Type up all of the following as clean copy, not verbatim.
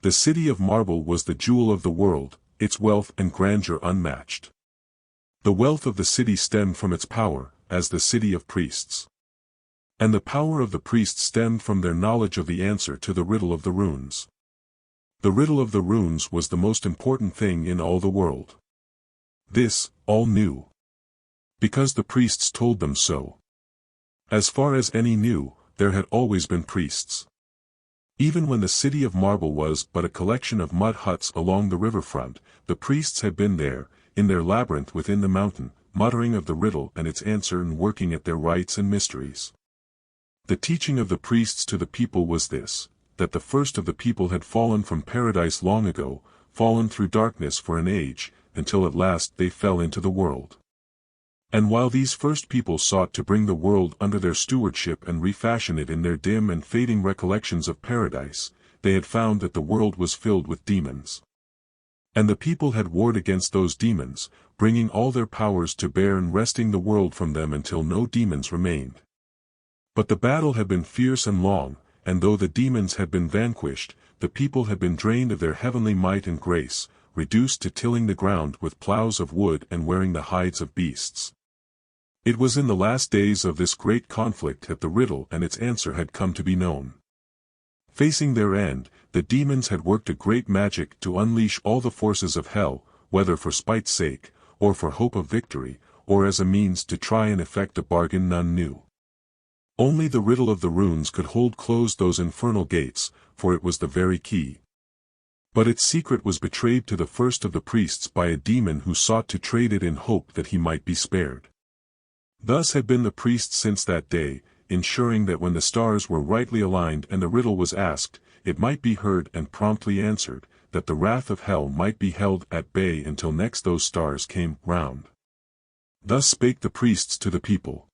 The city of marble was the jewel of the world, its wealth and grandeur unmatched. The wealth of the city stemmed from its power, as the city of priests. And the power of the priests stemmed from their knowledge of the answer to the riddle of the runes. The riddle of the runes was the most important thing in all the world. This, all knew. Because the priests told them so. As far as any knew, there had always been priests. Even when the city of marble was but a collection of mud huts along the riverfront, the priests had been there, in their labyrinth within the mountain, muttering of the riddle and its answer and working at their rites and mysteries. The teaching of the priests to the people was this, that the first of the people had fallen from paradise long ago, fallen through darkness for an age, until at last they fell into the world. And while these first people sought to bring the world under their stewardship and refashion it in their dim and fading recollections of paradise, they had found that the world was filled with demons. And the people had warred against those demons, bringing all their powers to bear and wresting the world from them until no demons remained. But the battle had been fierce and long, and though the demons had been vanquished, the people had been drained of their heavenly might and grace, reduced to tilling the ground with plows of wood and wearing the hides of beasts. It was in the last days of this great conflict that the riddle and its answer had come to be known. Facing their end, the demons had worked a great magic to unleash all the forces of hell, whether for spite's sake, or for hope of victory, or as a means to try and effect a bargain none knew. Only the riddle of the runes could hold closed those infernal gates, for it was the very key. But its secret was betrayed to the first of the priests by a demon who sought to trade it in hope that he might be spared. Thus had been the priests since that day, ensuring that when the stars were rightly aligned and the riddle was asked, it might be heard and promptly answered, that the wrath of hell might be held at bay until next those stars came round. Thus spake the priests to the people.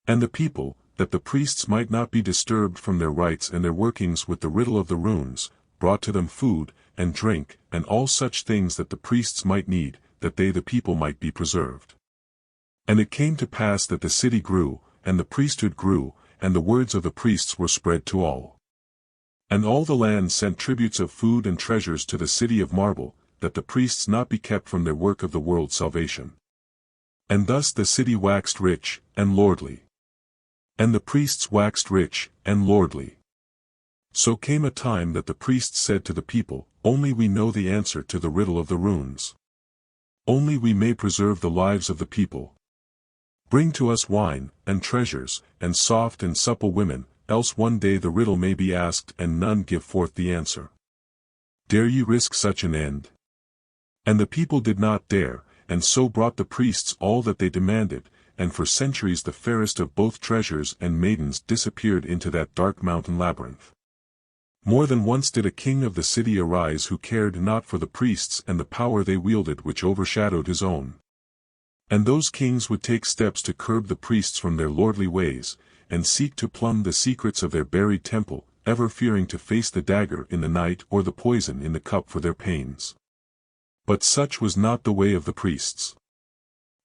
And the people, that the priests might not be disturbed from their rites and their workings with the riddle of the runes, brought to them food, and drink, and all such things that the priests might need, that they the people might be preserved. And it came to pass that the city grew, and the priesthood grew, and the words of the priests were spread to all. And all the land sent tributes of food and treasures to the city of marble, that the priests not be kept from their work of the world's salvation. And thus the city waxed rich, and lordly. And the priests waxed rich, and lordly. So came a time that the priests said to the people, only we know the answer to the riddle of the runes. Only we may preserve the lives of the people. Bring to us wine, and treasures, and soft and supple women, else one day the riddle may be asked and none give forth the answer. Dare ye risk such an end? And the people did not dare, and so brought the priests all that they demanded, and for centuries the fairest of both treasures and maidens disappeared into that dark mountain labyrinth. More than once did a king of the city arise who cared not for the priests and the power they wielded which overshadowed his own. And those kings would take steps to curb the priests from their lordly ways, and seek to plumb the secrets of their buried temple, ever fearing to face the dagger in the night or the poison in the cup for their pains. But such was not the way of the priests.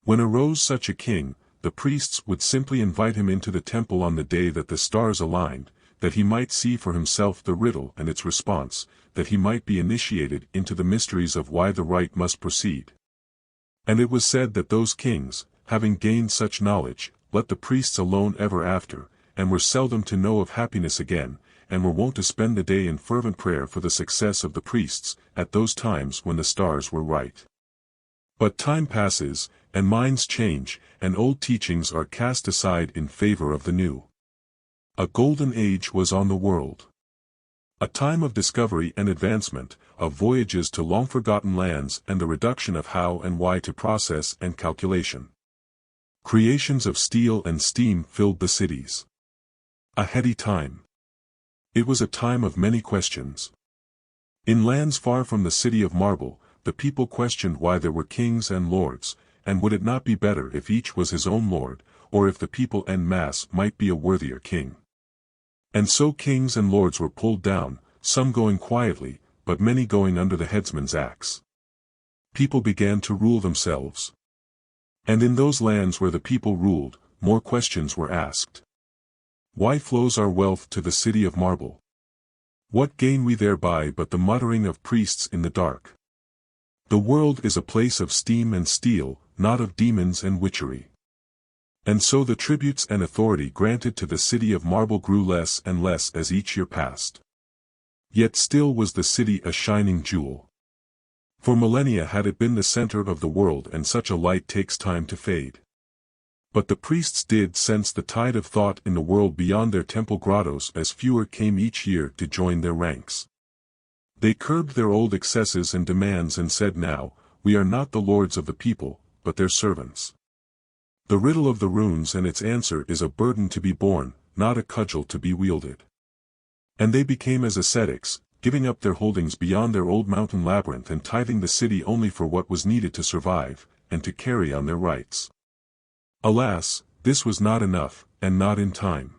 When arose such a king, the priests would simply invite him into the temple on the day that the stars aligned, that he might see for himself the riddle and its response, that he might be initiated into the mysteries of why the rite must proceed. And it was said that those kings, having gained such knowledge, let the priests alone ever after, and were seldom to know of happiness again, and were wont to spend the day in fervent prayer for the success of the priests, at those times when the stars were right. But time passes, and minds change, and old teachings are cast aside in favor of the new. A golden age was on the world. A time of discovery and advancement, of voyages to long-forgotten lands and the reduction of how and why to process and calculation. Creations of steel and steam filled the cities. A heady time. It was a time of many questions. In lands far from the city of marble, the people questioned why there were kings and lords, and would it not be better if each was his own lord, or if the people en masse might be a worthier king. And so kings and lords were pulled down, some going quietly, but many going under the headsman's axe. People began to rule themselves. And in those lands where the people ruled, more questions were asked. Why flows our wealth to the city of marble? What gain we thereby but the muttering of priests in the dark? The world is a place of steam and steel, not of demons and witchery. And so the tributes and authority granted to the city of marble grew less and less as each year passed. Yet still was the city a shining jewel. For millennia had it been the center of the world, and such a light takes time to fade. But the priests did sense the tide of thought in the world beyond their temple grottos as fewer came each year to join their ranks. They curbed their old excesses and demands and said, now, we are not the lords of the people, but their servants. The riddle of the runes and its answer is a burden to be borne, not a cudgel to be wielded. And they became as ascetics, giving up their holdings beyond their old mountain labyrinth and tithing the city only for what was needed to survive, and to carry on their rights. Alas, this was not enough, and not in time.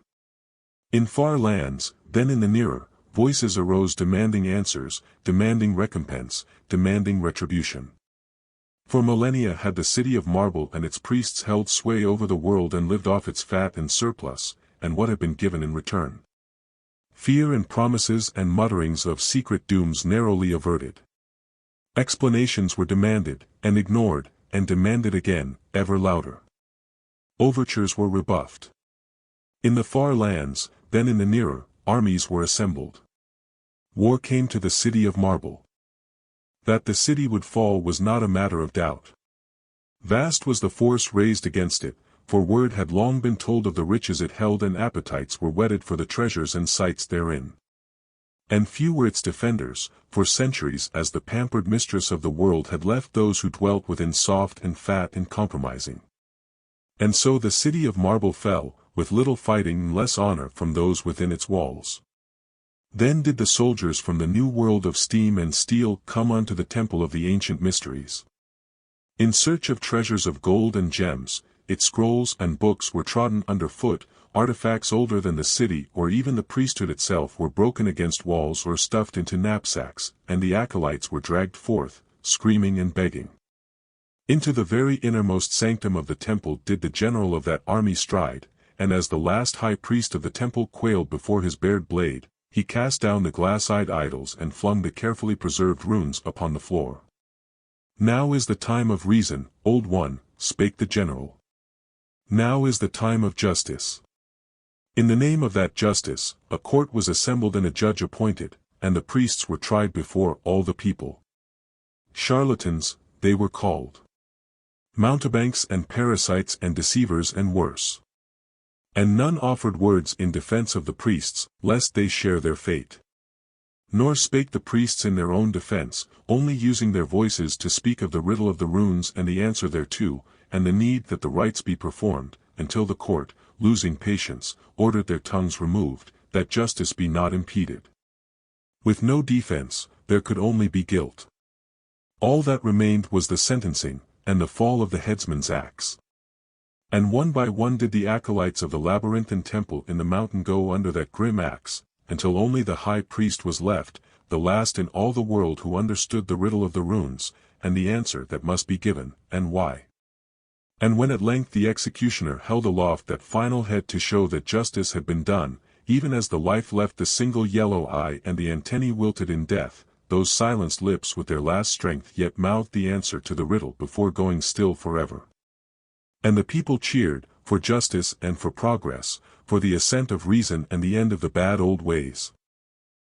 In far lands, then in the nearer, voices arose demanding answers, demanding recompense, demanding retribution. For millennia had the city of marble and its priests held sway over the world and lived off its fat and surplus, and what had been given in return. Fear and promises and mutterings of secret dooms narrowly averted. Explanations were demanded, and ignored, and demanded again, ever louder. Overtures were rebuffed. In the far lands, then in the nearer, armies were assembled. War came to the city of marble. That the city would fall was not a matter of doubt. Vast was the force raised against it, for word had long been told of the riches it held, and appetites were whetted for the treasures and sights therein. And few were its defenders, for centuries as the pampered mistress of the world had left those who dwelt within soft and fat and compromising. And so the city of marble fell, with little fighting and less honor from those within its walls. Then did the soldiers from the new world of steam and steel come unto the temple of the ancient mysteries. In search of treasures of gold and gems, its scrolls and books were trodden under foot, artifacts older than the city or even the priesthood itself were broken against walls or stuffed into knapsacks, and the acolytes were dragged forth, screaming and begging. Into the very innermost sanctum of the temple did the general of that army stride, and as the last high priest of the temple quailed before his bared blade, he cast down the glass-eyed idols and flung the carefully preserved runes upon the floor. Now is the time of reason, old one, spake the general. Now is the time of justice. In the name of that justice, a court was assembled and a judge appointed, and the priests were tried before all the people. Charlatans, they were called. Mountebanks and parasites and deceivers and worse. And none offered words in defense of the priests, lest they share their fate. Nor spake the priests in their own defense, only using their voices to speak of the riddle of the runes and the answer thereto, and the need that the rites be performed, until the court, losing patience, ordered their tongues removed, that justice be not impeded. With no defense, there could only be guilt. All that remained was the sentencing, and the fall of the headsman's axe. And one by one did the acolytes of the labyrinthine temple in the mountain go under that grim axe, until only the high priest was left, the last in all the world who understood the riddle of the runes, and the answer that must be given, and why. And when at length the executioner held aloft that final head to show that justice had been done, even as the life left the single yellow eye and the antennae wilted in death, those silenced lips with their last strength yet mouthed the answer to the riddle before going still forever. And the people cheered, for justice and for progress, for the ascent of reason and the end of the bad old ways.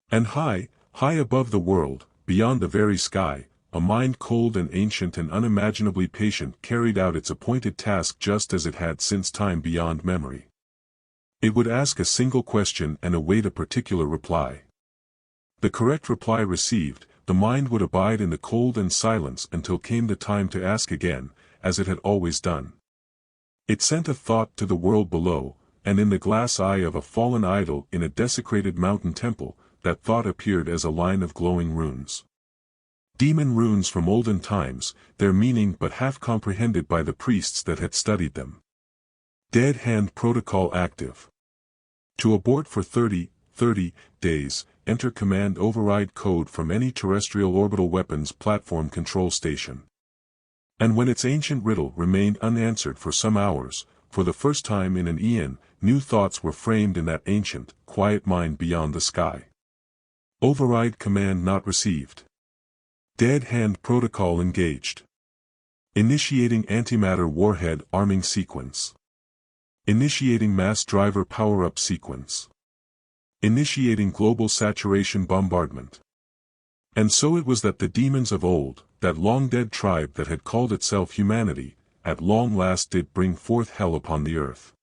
And high, high above the world, beyond the very sky, a mind cold and ancient and unimaginably patient carried out its appointed task just as it had since time beyond memory. It would ask a single question and await a particular reply. The correct reply received, the mind would abide in the cold and silence until came the time to ask again, as it had always done. It sent a thought to the world below, and in the glass eye of a fallen idol in a desecrated mountain temple, that thought appeared as a line of glowing runes. Demon runes from olden times, their meaning but half comprehended by the priests that had studied them. Dead hand protocol active. To abort for 30 days, enter command override code from any terrestrial orbital weapons platform control station. And when its ancient riddle remained unanswered for some hours, for the first time in an eon, new thoughts were framed in that ancient, quiet mind beyond the sky. Override command not received. Dead hand protocol engaged. Initiating antimatter warhead arming sequence. Initiating mass driver power-up sequence. Initiating global saturation bombardment. And so it was that the demons of old, that long-dead tribe that had called itself humanity, at long last did bring forth hell upon the earth.